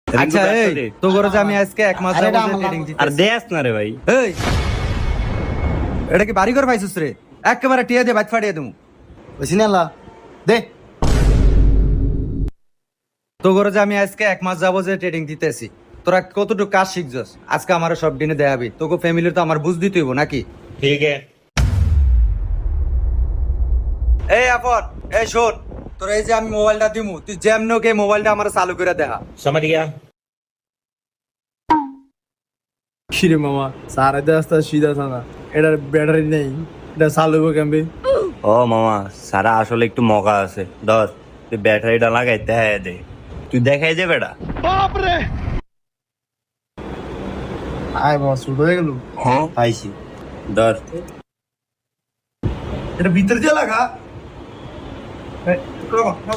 আচ্ছা এই তো করে যে আমি আজকে এক মাস যাবত ট্রেনিং দিতে আর দেয়াস না রে ভাই। এই এটা কি বাড়ি ঘর পাইছিস রে? একেবারে টিয়া দিয়ে বাজ ফাটিয়ে দেবো। বুঝছি না দে তো করে যে আমি আজকে এক মাস যাবো যে ট্রেনিং দিতেছি, তোরা কতটুকু কাজ শিখছস আজকে আমার সব দিনে দেখাবি। তোকে ফ্যামিলির তো আমার বুঝ দিতে হইব নাকি? ঠিক আছে। এই আপন, এই শোন, তোর এই যে আমি মোবাইলটা দিমু, তুই যেমনকে মোবাইলটা আমার চালু করে দেখা। समझ गया। কিরে মামা সারা রাস্তা সিধা থানা এটার ব্যাটারি নেই, এটা চালু কেমবে? ও মামা, সারা আসলে একটু মগা আছে। ধর তুই ব্যাটারিটা লাগাই দেখাই দে। তুই দেখাই দে বেটা। আয় বাবা শুরু হয়ে গেল। হ্যাঁ পাইছি, ধর। এটা ভিতর দিয়ে লাগা। এই, করো, করো।